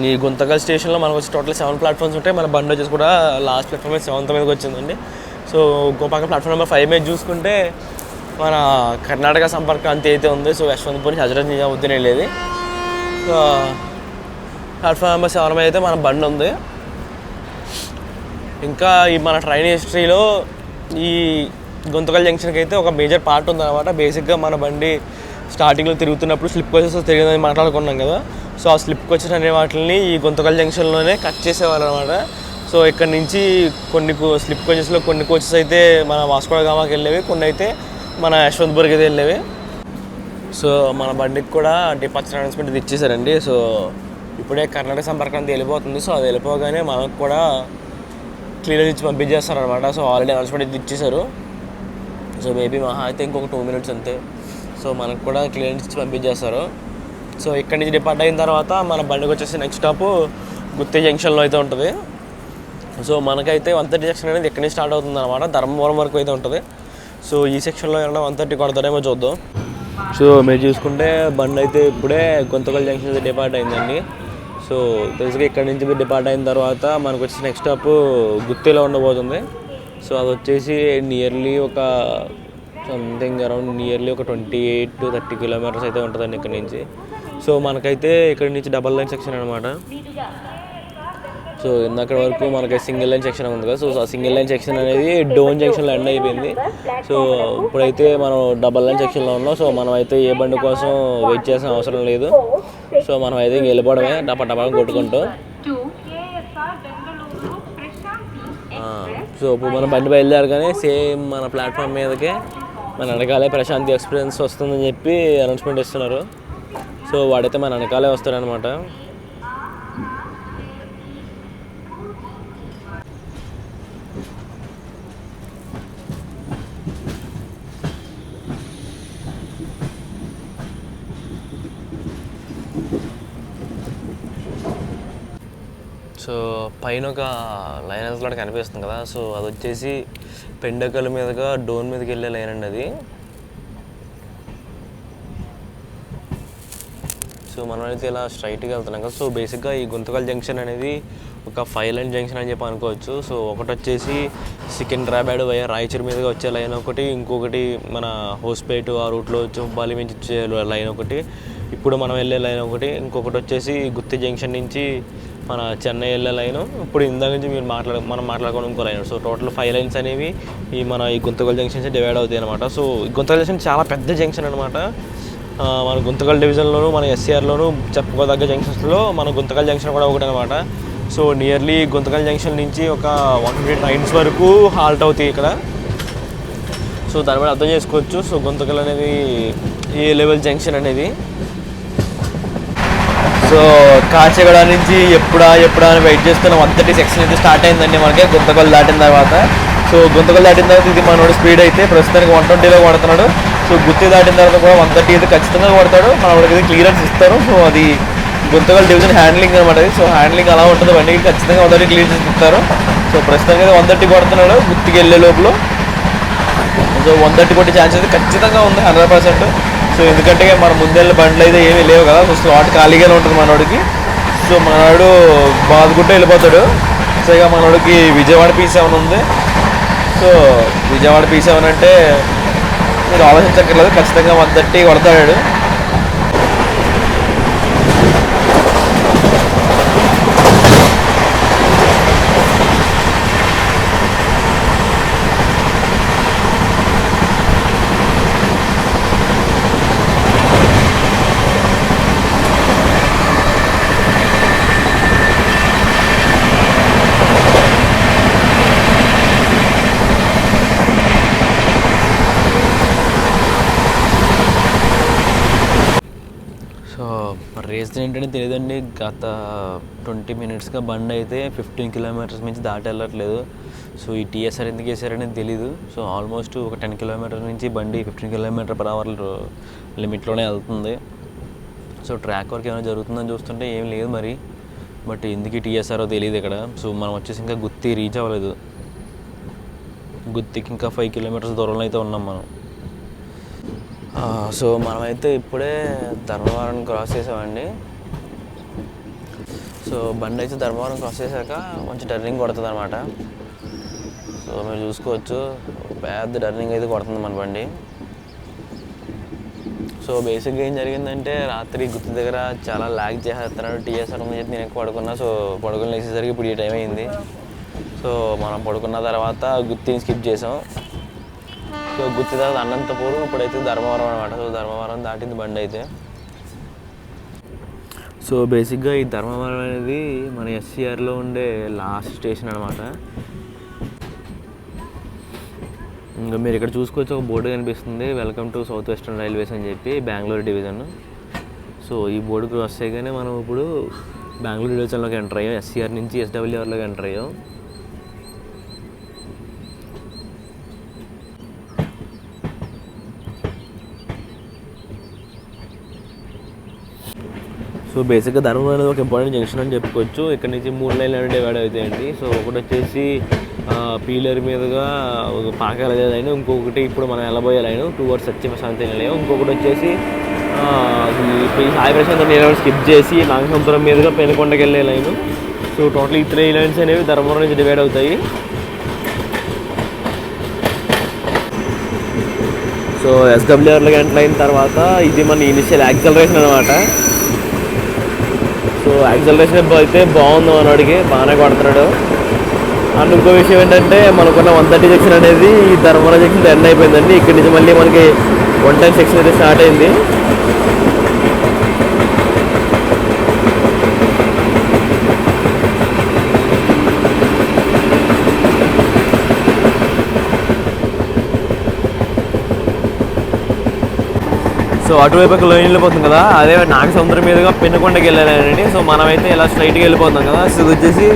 Speaker 2: ఈ గుంతకల్ స్టేషన్లో మనకు వచ్చి టోటల్ 7 ప్లాట్ఫామ్స్ ఉంటాయి. మన బండి వచ్చేసి కూడా లాస్ట్ ప్లాట్ఫామ్ మీద 7th మీదకి వచ్చిందండి. సో ఇంకో పక్క ప్లాట్ఫామ్ నెంబర్ 5 మీద చూసుకుంటే మన కర్ణాటక సంపర్క క్రాంతి అయితే ఉంది. సో యశ్వంతపూర్ నుంచి హజరత్ నిజాముద్దీన్ వెళ్ళేది. సో ప్లాట్ఫామ్ నెంబర్ 7 మీద అయితే మన బండి ఉంది. ఇంకా ఈ మన ట్రైన్ హిస్టరీలో ఈ గుంతకల్ జంక్షన్కి అయితే ఒక మేజర్ పార్ట్ ఉందన్నమాట. బేసిక్గా మన బండి స్టార్టింగ్లో తిరుగుతున్నప్పుడు స్లిప్ కోచెస్ తిరిగిందని మాట్లాడుకున్నాం కదా. సో ఆ స్లిప్ కోచెస్ అనే వాటిని ఈ గుంతకల్ జంక్షన్లోనే కట్ చేసేవారు అనమాట. సో ఇక్కడ నుంచి కొన్ని స్లిప్ కోచెస్లో కొన్ని కోచెస్ అయితే మన వాస్కో డ గామాకి వెళ్ళేవి, కొన్ని అయితే మన యశ్వంతపూర్కి అయితే వెళ్ళేవి. సో మన బండికి కూడా డిపార్చర్ అనౌన్స్మెంట్ ఇది ఇచ్చేసారండి. సో ఇప్పుడే కర్ణాటక సంపర్కానికి వెళ్ళిపోతుంది. సో అది వెళ్ళిపోగానే మనకు కూడా క్లియరెన్స్ ఇచ్చి పంపించేస్తారనమాట. సో ఆల్రెడీ అనౌన్స్మెంట్ ఇది ఇచ్చేసారు. సో మేబీ మహా అయితే ఇంకొక 2 minutes అంతే. సో మనకు కూడా క్లియరెన్స్ ఇచ్చి పంపించేస్తారు. సో ఇక్కడి నుంచి డిపార్ట్ అయిన తర్వాత మన బండికి వచ్చేసి నెక్స్ట్ స్టాప్ గుత్తి జంక్షన్లో అయితే ఉంటుంది. సో మనకైతే 130 సెక్షన్ అనేది ఇక్కడి నుంచి స్టార్ట్ అవుతుంది అనమాట. ధర్మవరం వరకు అయితే ఉంటుంది. సో ఈ సెక్షన్లో ఏమన్నా 130 కొడతారేమో చూద్దాం. సో మీరు చూసుకుంటే బండి అయితే ఇప్పుడే గుంతకల్ జంక్షన్ అయితే డిపార్ట్ అయిందండి. సో తెలుసుగా ఇక్కడి నుంచి మీరు డిపార్ట్ అయిన తర్వాత మనకు వచ్చి నెక్స్ట్ స్టాప్ గుత్తిలో ఉండబోతుంది. సో అది వచ్చేసి నియర్లీ ఒక సంథింగ్ అరౌండ్ నియర్లీ ఒక 28 to 30 kilometers అయితే ఉంటుందండి ఇక్కడ నుంచి. సో మనకైతే ఇక్కడ నుంచి డబల్ లైన్ సెక్షన్ అనమాట. సో ఇందాక వరకు మనకి సింగిల్ లైన్ సెక్షన్ ఉంది కదా. సో ఆ సింగిల్ లైన్ సెక్షన్ అనేది డోన్ జంక్షన్లో ఎండ్ అయిపోయింది. సో ఇప్పుడైతే మనం డబల్ లైన్ సెక్షన్లో ఉన్నాం. సో మనం అయితే ఏ బండి కోసం వెయిట్ చేయాల్సిన అవసరం లేదు. సో మనం అయితే వెళ్ళిపోవడమే డబ్బా కొట్టుకుంటూ. సో ఇప్పుడు మనం బండి బయలుదేరగానే సేమ్ మన ప్లాట్ఫామ్ మీదకే మన వెనకాలే ప్రశాంతి ఎక్స్పీరియన్స్ వస్తుందని చెప్పి అనౌన్స్మెంట్ ఇస్తున్నారు. సో వాడైతే మన వెనకాలే వస్తాడనమాట. సో పైన ఒక లైన్ కూడా కనిపిస్తుంది కదా. సో అది వచ్చేసి
Speaker 1: పెండకల మీదుగా డోన్ మీదకి వెళ్ళే లైన్ అండి అది. సో మనం అయితే ఇలా స్ట్రైట్గా వెళ్తున్నాం కదా. సో బేసిక్గా ఈ గుంతకల్ జంక్షన్ అనేది ఒక 5 లైన్ జంక్షన్ అని చెప్పి అనుకోవచ్చు. సో ఒకటి వచ్చేసి సికింద్రాబాద్ వయా రాయచూర్ మీదుగా వచ్చే లైన్ ఒకటి, ఇంకొకటి మన హోస్పేట్ ఆ రూట్లో వచ్చి హుబ్బాలి నుంచి వచ్చే లైన్ ఒకటి, ఇప్పుడు మనం వెళ్ళే లైన్ ఒకటి, ఇంకొకటి వచ్చేసి గుత్తి జంక్షన్ నుంచి మన చెన్నై వెళ్ళే లైను, ఇప్పుడు ఇందాక నుంచి మనం మాట్లాడుకోవడం ఇంకో లైన్. సో టోటల్ 5 లైన్స్ అనేవి ఈ గుంతకల్ జంక్షన్స్ డివైడ్ అవుతాయి అనమాట. సో ఈ గుంతకల్ జంక్షన్ చాలా పెద్ద జంక్షన్ అనమాట. మన గుంతకల్ డివిజన్లోను మన ఎస్సీఆర్లోను చెప్పుకోదగ్గ జంక్షన్స్లో మన గుంతకల్ జంక్షన్ కూడా ఒకటి అనమాట. సో నియర్లీ గుంతకల్ జంక్షన్ నుంచి ఒక 150 ట్రైన్స్ వరకు హాల్ట్ అవుతాయి ఇక్కడ. సో దాని మీద అర్థం చేసుకోవచ్చు. సో గుంతకల్ అనేది ఏ లెవెల్ జంక్షన్ అనేది. సో కాచిగూడ నుంచి ఎప్పుడా అని వెయిట్ చేస్తున్న 130 సెక్షన్ అయితే స్టార్ట్ అయిందండి మనకి గుంతకల్ దాటిన తర్వాత. సో గుంతకల్ దాటిన తర్వాత ఇది మనోడు స్పీడ్ అయితే ప్రస్తుతానికి 120లో కొడుతున్నాడు. సో గుత్తి దాటిన తర్వాత కూడా 130 అయితే ఖచ్చితంగా కొడతాడు. మనోడికి అయితే క్లియరెన్స్ ఇస్తారు. సో అది గుంతకల్ డివిజన్ హ్యాండ్లింగ్ అనమాట. సో హ్యాండ్లింగ్ అలా ఉంటుంది, బండికి ఖచ్చితంగా 130 క్లియరెన్స్ ఇస్తారు. సో ప్రస్తుతానికి అయితే 130 కొడుతున్నాడు గుత్తికి వెళ్ళే లోపల. సో 130 కొట్టే ఛాన్స్ అయితే ఖచ్చితంగా ఉంది 100%. సో ఎందుకంటే మన ముందెళ్ళ బండ్లు అయితే ఏమీ లేవు కదా. సో స్లాట్ ఖాళీగానే ఉంటుంది మనోడికి. సో మనోడు బాదుకుంటూ వెళ్ళిపోతాడు. సో ఇక మనోడికి విజయవాడ P7 ఉంది. సో విజయవాడ P7 అంటే మీరు ఆలోచించక్కర్లేదు, ఖచ్చితంగా 130 కొడతాడు. రీజన్ ఏంటంటే తెలియదండి. గత 20 మినిట్స్గా బండి అయితే 15 కిలోమీటర్స్ నుంచి దాటి వెళ్ళట్లేదు. సో ఈ TSR ఎందుకు వేసారనేది తెలీదు. సో ఆల్మోస్ట్ ఒక 10 కిలోమీటర్స్ నుంచి బండి 15 km/h లిమిట్లోనే వెళ్తుంది. సో ట్రాక్ వర్క్ ఏమైనా జరుగుతుందని చూస్తుంటే ఏం లేదు మరి. బట్ ఎందుకు TSR తెలియదు ఇక్కడ. సో మనం వచ్చేసి ఇంకా గుత్తి రీచ్ అవ్వలేదు. గుత్తికి ఇంకా 5 కిలోమీటర్స్ దూరంలో అయితే ఉన్నాం మనం. సో మనమైతే ఇప్పుడే ధర్మవరం క్రాస్ చేసామండి. సో బండి అయితే ధర్మవరం క్రాస్ చేశాక కొంచెం టర్నింగ్ కొడుతుంది అనమాట. సో మీరు చూసుకోవచ్చు పెద్ద టర్నింగ్ అయితే కొడుతుంది మన బండి. సో బేసిక్గా ఏం జరిగిందంటే రాత్రి గుత్తి దగ్గర చాలా ల్యాగ్ చేసేస్తున్నాడు TSR అని చెప్పి నేను ఎక్కువ పడుకున్నా. సో పడుకుని లేచేసరికి ఇప్పుడు ఈ టైం అయింది. సో మనం పడుకున్న తర్వాత గుత్తిని స్కిప్ చేసాం. సో గుత్తి తర్వాత అనంతపురం, ఇప్పుడైతే ధర్మవరం అనమాట. సో ధర్మవరం దాటింది బండి అయితే. సో బేసిక్గా ఈ ధర్మవరం అనేది మన SCRలో ఉండే లాస్ట్ స్టేషన్ అనమాట. ఇంకా మీరు ఇక్కడ చూసుకోవచ్చు ఒక బోర్డు కనిపిస్తుంది, welcome to south western railways అని చెప్పి బెంగళూరు డివిజన్. సో ఈ బోర్డు క్రాస్ చేయగానే మనం ఇప్పుడు బెంగళూరు డివిజన్లోకి ఎంటర్ అయ్యాం. SCR నుంచి SWRలోకి ఎంటర్ అయ్యాం. సో బేసిక్గా ధర్మవరం అనేది ఒక ఇంపార్టెంట్ జంక్షన్ అని చెప్పుకోవచ్చు. ఇక్కడ నుంచి 3 లైన్లు అనేవి డివైడ్ అవుతాయండి. సో ఒకటి వచ్చేసి పీలర్ మీదుగా ఒక పాకాల లైన్, ఇంకొకటి ఇప్పుడు మనం వెళ్ళబోయే లైన్ టువర్డ్స్ సత్యమశాంతి నిలయం, ఇంకొకటి వచ్చేసి సాయి ప్రశాంత్ నిలయం స్కిప్ చేసి నాగసముద్రం మీదుగా పెనుకొండకి వెళ్ళే లైను. సో టోటల్ ఈ 3 లైన్స్ అనేవి ధర్మవరం నుంచి డివైడ్ అవుతాయి. సో SWRలోకి ఎంటర్ అయిన తర్వాత ఇది మన ఇనిషియల్ యాక్సలరేషన్ అనమాట. సో యాక్సలరేషన్ అయితే బాగుంది మనోడికి, బాగానే కొడుతున్నాడు. అండ్ ఇంకో విషయం ఏంటంటే మనకున్న 130 సెక్షన్ అనేది ఈ ధర్మవరం సెక్షన్ ఎండ్ అయిపోయిందండి. ఇక్కడి నుంచి మళ్ళీ మనకి 110 సెక్షన్ అయితే స్టార్ట్ అయింది. సో అటువైపు ఒక లైన్ వెళ్ళిపోతుంది కదా, అదే నాగసముద్రం మీదుగా పెనుకొండకి వెళ్ళాలండి. సో మనమైతే ఇలా స్ట్రైట్గా వెళ్ళిపోతాం కదా. సో ఇది వచ్చేసి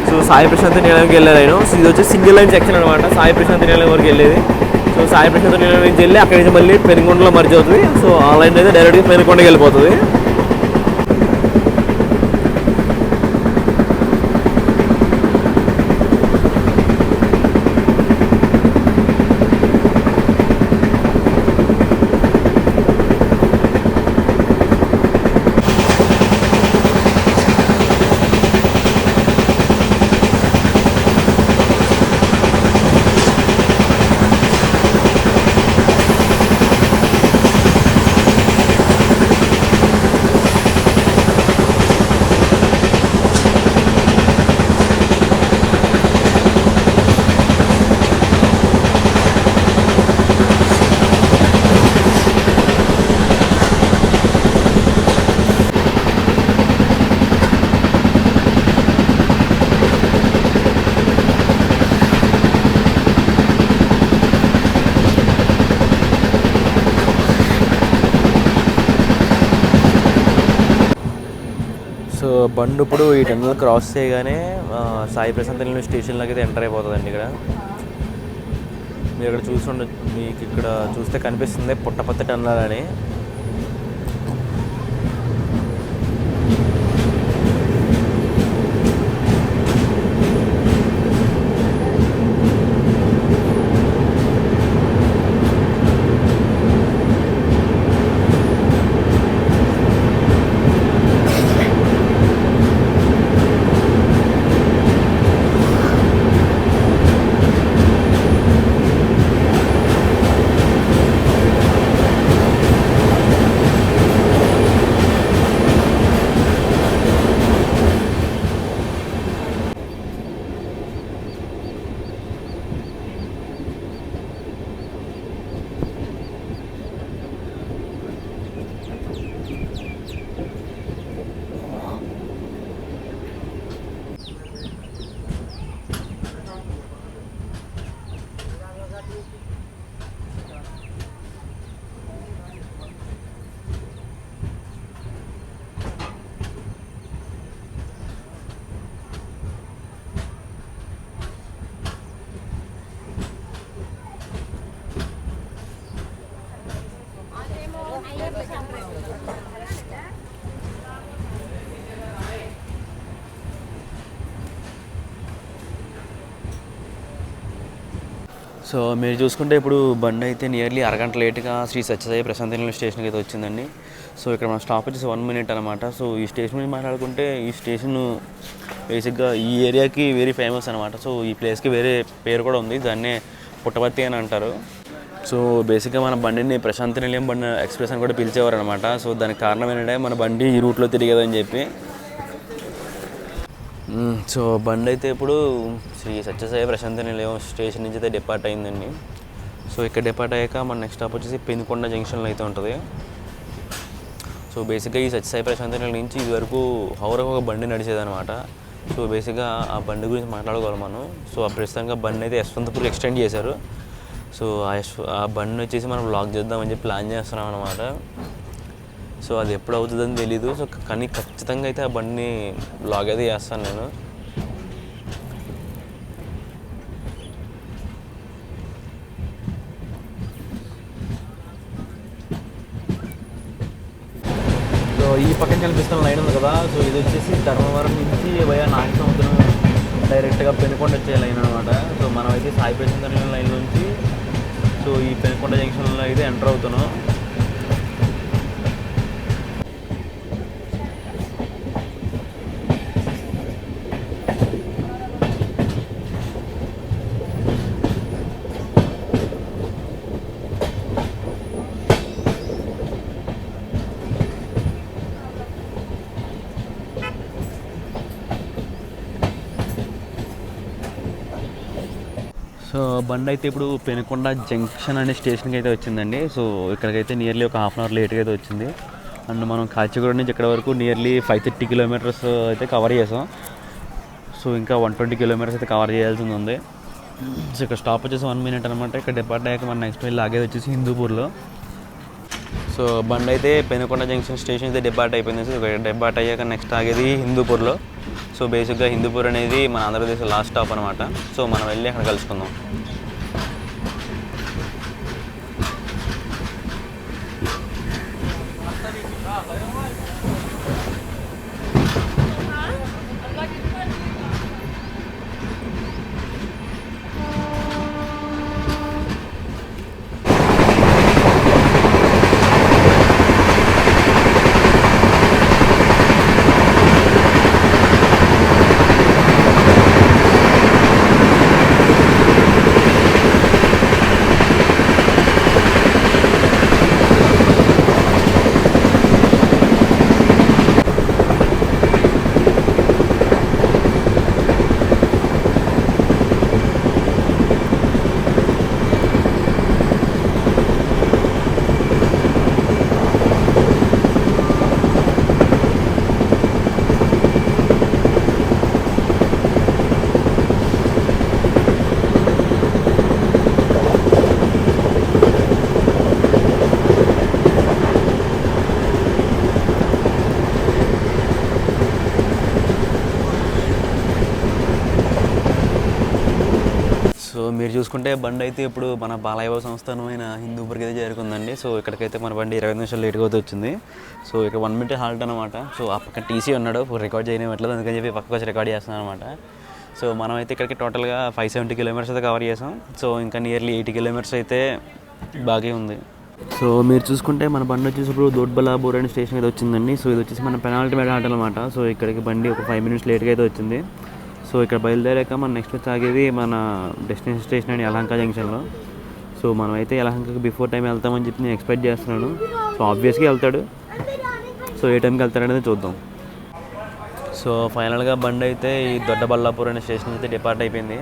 Speaker 1: సో సాయి ప్రశాంత్ నిలయంకి వెళ్ళే లైన్. సో ఇది వచ్చి సింగిల్ లైన్ సెక్షన్ అనమాట, సాయి ప్రశాంత్ నిలయం వరకు వెళ్ళేది. సో సాయి ప్రశాంత్ నిలయం నుంచి వెళ్ళి అక్కడి నుంచి మళ్ళీ పెనుకొండలో మర్చి అవుతుంది. సో ఆ లైన్ అయితే డైరెక్ట్గా పెనుకొండకి వెళ్ళిపోతుంది. బండి ఇప్పుడు ఈ టన్నెల్ క్రాస్ చేయగానే సాయి ప్రశాంత్ నిలయం స్టేషన్లోకి అయితే ఎంటర్ అయిపోతుందండి. ఇక్కడ మీరు ఇక్కడ చూస్తుండ, మీకు ఇక్కడ చూస్తే కనిపిస్తుంది పుట్టపర్తి టన్నెల్ అని. సో మీరు చూసుకుంటే ఇప్పుడు బండి అయితే నియర్లీ అరగంట లేట్గా శ్రీ సత్యసాయి ప్రశాంత్ నిలయం స్టేషన్కి అయితే వచ్చిందండి. సో ఇక్కడ మన స్టాప్ వచ్చేసి 1 minute అనమాట. సో ఈ స్టేషన్ మీద మాట్లాడుకుంటే ఈ స్టేషన్ బేసిక్గా ఈ ఏరియాకి వెరీ ఫేమస్ అనమాట. సో ఈ ప్లేస్కి వేరే పేరు కూడా ఉంది, దాన్నే పుట్టపర్తి అని అంటారు. సో బేసిక్గా మన బండిని ప్రశాంత్ నిలయం బండి ఎక్స్ప్రెస్ అని కూడా పిలిచేవారు అనమాట. సో దానికి కారణం ఏంటంటే మన బండి ఈ రూట్లో తిరిగేదని చెప్పి. సో బండి అయితే ఇప్పుడు శ్రీ సత్యసాయి ప్రశాంత్ నిలయం స్టేషన్ నుంచి అయితే డిపార్ట్ అయిందండి. సో ఇక్కడ డిపార్ట్ అయ్యాక మన నెక్స్ట్ స్టాప్ వచ్చేసి పెనుకొండ జంక్షన్లో అయితే ఉంటుంది. సో బేసిక్గా ఈ సత్యసాయి ప్రశాంత్ నిలయం నుంచి ఇది వరకు హౌరకు ఒక బండి నడిచేదనమాట. సో బేసిక్గా ఆ బండి గురించి మాట్లాడుకోవాలి మనం. సో ఆ ప్రస్తుతానికి ఆ బండి అయితే యశ్వంతపూర్ ఎక్స్టెండ్ చేశారు. సో ఆ బండిని వచ్చేసి మనం బ్లాక్ చేద్దామని చెప్పి ప్లాన్ చేస్తున్నాం అనమాట. సో అది ఎప్పుడు అవుతుందని తెలీదు. సో కానీ ఖచ్చితంగా అయితే ఆ బండిని బ్లాగ్ అయితే చేస్తాను నేను. సో ఈ పక్కన కనిపిస్తున్న లైన్ ఉంది కదా, సో ఇది వచ్చేసి ధర్మవరం నుంచి వయా నాగసముద్రం డైరెక్ట్గా పెనుకొండ వచ్చే లైన్ అనమాట. సో మనం అయితే సాయి ప్రశాంత్ నిలయం లైన్ నుంచి సో ఈ పెనుకొండ జంక్షన్లో అయితే ఎంటర్ అవుతున్నాం. సో బండి అయితే ఇప్పుడు పెనుకొండ జంక్షన్ అనే స్టేషన్కి అయితే వచ్చిందండి. సో ఇక్కడికైతే నియర్లీ ఒక 1/2 hour లేట్గా అయితే వచ్చింది. అండ్ మనం కాచిగూడ నుంచి ఇక్కడ వరకు నియర్లీ 530 kilometers అయితే కవర్ చేసాం. సో ఇంకా 120 kilometers అయితే కవర్ చేయాల్సింది ఉంది. సో ఇక్కడ స్టాప్ వచ్చేసి 1 minute అనమాట. ఇక్కడ డిపార్ట్ అయ్యాక మన నెక్స్ట్ వెళ్ళి ఆగేది వచ్చేసి హిందూపూర్లో. సో బండి అయితే పెనుకొండ జంక్షన్ స్టేషన్ అయితే డిపార్ట్ అయిపోయింది. సో ఇక్కడ డిపార్ట్ అయ్యాక నెక్స్ట్ ఆగేది హిందూపూర్లో. సో బేసిక్గా హిందూపూర్ అనేది మన ఆంధ్రప్రదేశ్ లాస్ట్ స్టాప్ అనమాట. సో మనం వెళ్ళి అక్కడ కలుసుకుందాం. చూసుకుంటే బండి అయితే ఇప్పుడు మన బాలయ్య సంస్థానమైన హిందూపూర్కి అయితే చేరుకుందండి. సో ఇక్కడికైతే మన బండి 20 నిమిషాలు లేట్గా అయితే వచ్చింది. సో ఇక్కడ 1 minute హాల్ట్ అనమాట. సో ఆ పక్క టీసీ ఉన్నాడు, రికార్డ్ చేయనివ్వట్లేదు, అందుకని చెప్పి పక్కకు వచ్చి రికార్డ్ చేస్తున్నాను అనమాట. సో మనమైతే ఇక్కడికి టోటల్గా 570 kilometers అయితే కవర్ చేసాం. సో ఇంకా నియర్లీ 80 kilometers అయితే బాగా ఉంది. సో మీరు చూసుకుంటే మన బండి వచ్చేసి ఇప్పుడు దోడ్బలాపూర్ అనే స్టేషన్ అయితే వచ్చిందండి. సో ఇది వచ్చేసి మన పెనాల్టీ మీద ఆట అనమాట. సో ఇక్కడికి బండి ఒక 5 minutes లేట్గా అయితే వచ్చింది. సో ఇక్కడ బయలుదేరాక మన నెక్స్ట్ వచ్చి ఆగేది మన డెస్టినేషన్ స్టేషన్ అండి, యలహంక జంక్షన్లో. సో మనమైతే యలహంకకి బిఫోర్ టైం వెళ్తామని చెప్పి నేను ఎక్స్పెక్ట్ చేస్తున్నాను. సో ఆబ్వియస్గా వెళ్తాడు. సో ఏ టైంకి వెళ్తాడనేది చూద్దాం. సో ఫైనల్గా బండి అయితే ఈ దొడ్డబల్లాపూర్ అనే స్టేషన్ అయితే డిపార్ట్ అయిపోయింది.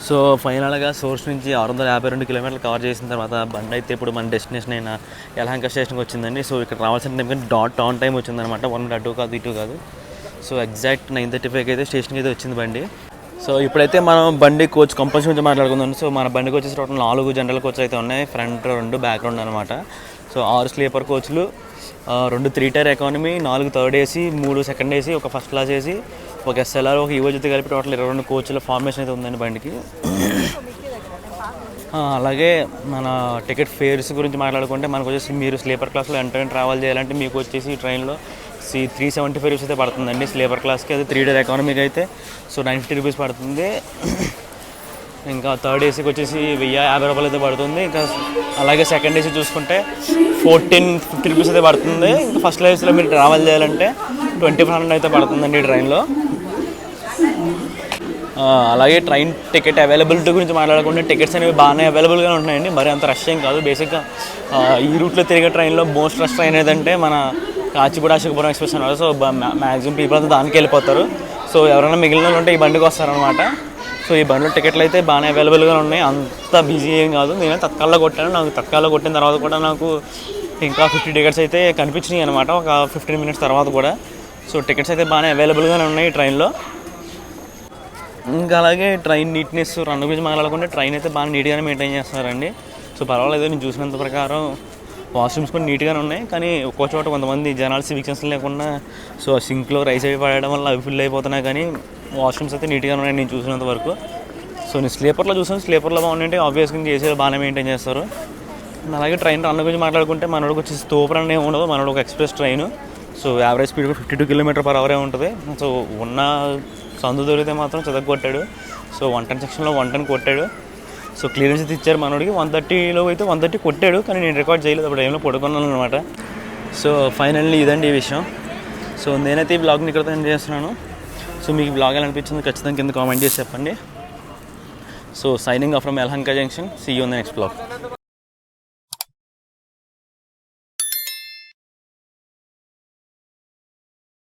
Speaker 1: సో ఫైనల్గా సోర్స్ నుంచి 652 kilometers కవర్ చేసిన తర్వాత బండి అయితే ఇప్పుడు మన డెస్టినేషన్ అయిన యలహంక స్టేషన్కి వచ్చిందండి. సో ఇక్కడ రావాల్సిన టైం కానీ డాట్ ఆన్ టైం వచ్చిందనమాట. 1 minute అటు కాదు ఇటు కాదు. సో ఎగ్జాక్ట్ 9:35 అయితే స్టేషన్కి అయితే వచ్చింది బండి. సో ఇప్పుడైతే మనం బండి కోచ్ కంపల్సరీ గురించి మాట్లాడుకుందాం. సో మన బండికి వచ్చేసి టోటల్ 4 జనరల్ కోచ్లు అయితే ఉన్నాయి, ఫ్రంట్ 2 బ్యాక్ 2 అనమాట. సో 6 స్లీపర్ కోచ్లు, 2 3-tier economy, 4 third AC, 3 second AC, ఒక ఫస్ట్ క్లాస్ ఏసీ, ఒక ఎస్ఎల్ఆర్, ఒక ఈవో జೊತೆ కలిపి టోటల్ 22 కోచ్ల ఫార్మేషన్ అయితే ఉందండి బండికి. అలాగే మన టికెట్ ఫేర్స్ గురించి మాట్లాడుకుంటే మనకు వచ్చేసి మీరు స్లీపర్ క్లాస్లో ఎంటర్ ట్రావెల్ చేయాలంటే మీకు వచ్చేసి ట్రైన్లో 375 రూపీస్ అయితే పడుతుందండి స్లీపర్ క్లాస్కి. అది 3-tier ఎకానమీకి అయితే సో 950 రూపీస్ పడుతుంది. ఇంకా థర్డ్ ఏసీకి వచ్చేసి 1050 రూపాయలు అయితే పడుతుంది. ఇంకా అలాగే సెకండ్ ఏసీ చూసుకుంటే 1450 రూపీస్ అయితే పడుతుంది. ఇంకా ఫస్ట్ ఏసీలో మీరు ట్రావెల్ చేయాలంటే 2500 అయితే పడుతుందండి ట్రైన్లో. అలాగే ట్రైన్ టికెట్ అవైలబిలిటీ గురించి మాట్లాడుకుంటే టికెట్స్ అనేవి బాగానే అవైలబుల్గా ఉంటున్నాయండి, మరి అంత రష్ ఏం కాదు. బేసిక్గా ఈ రూట్లో తిరిగే ట్రైన్లో మోస్ట్ రష్ ట్రైన్ ఏదంటే మన కాచిగూడ అశోకపురం ఎక్స్ప్రెస్ అన్నారు. సో మ్యాక్సిమం పీపుల్ అంతా దానికి వెళ్ళిపోతారు. సో ఎవరైనా మిగిలిన ఉంటే ఈ బండికి వస్తారనమాట. సో ఈ బండిలో టికెట్లు అయితే బాగానే అవైలబుల్గా ఉన్నాయి, అంత బిజీ ఏం కాదు. నేను తత్కాల్లో కొట్టాను, నాకు తత్కాల్లో కొట్టిన తర్వాత కూడా నాకు ఇంకా 50 tickets అయితే కనిపించినాయి అనమాట ఒక 15 minutes తర్వాత కూడా. సో టికెట్స్ అయితే బాగానే అవైలబుల్గానే ఉన్నాయి ట్రైన్లో. ఇంకా అలాగే ట్రైన్ నీట్నెస్ రన్ గురించి మాట్లాడుకుంటే ట్రైన్ అయితే బాగా నీట్గానే మెయింటైన్ చేస్తున్నారండి. సో పర్వాలేదు, నేను చూసినంత ప్రకారం వాష్రూమ్స్ కూడా నీట్గానే ఉన్నాయి. కానీ ఒక్కో చోట కొంతమంది జనాలు సివిక్ సెన్స్ లేకుండా సో సింక్లో రైస్ అవి పడడం వల్ల అవి ఫిల్ అయిపోతున్నాయి. కానీ వాష్రూమ్స్ అయితే నీట్గానే ఉన్నాయి నేను చూసినంత వరకు. సో నేను స్లీపర్లో చూసాను, స్లీపర్లో బాగుంటే ఆబ్వియస్గా ఏసీలో బాగానే మెయింటైన్ చేస్తారు. అలాగే ట్రైన్ రన్ గురించి మాట్లాడుకుంటే మనోడికి వచ్చేసి తోపు రన్ ఏమి ఉండదు, మనోడు ఒక express train. So average speed 52 km/h ఉంటుంది. సో ఉన్న సందు దొరికితే మాత్రం చెదగొట్టాడు. సో 110 సెక్షన్లో 110 కొట్టాడు. సో క్లియరెన్స్ అయితే ఇచ్చారు మనోడికి. 130లో అయితే 130 కొట్టాడు, కానీ నేను రికార్డ్ చేయలేదు, అప్పుడు టైంలో పడుకున్నాను అనమాట. సో ఫైనల్లీ ఇదండి ఈ విషయం. సో నేనైతే ఈ బ్లాగ్ని ఇక్కడ ఎండ్ చేస్తున్నాను. సో మీకు బ్లాగ్ ఎలా అనిపించింది ఖచ్చితంగా కింద కామెంట్ చేసి చెప్పండి. So signing off from Yelahanka junction, see you in the next blog.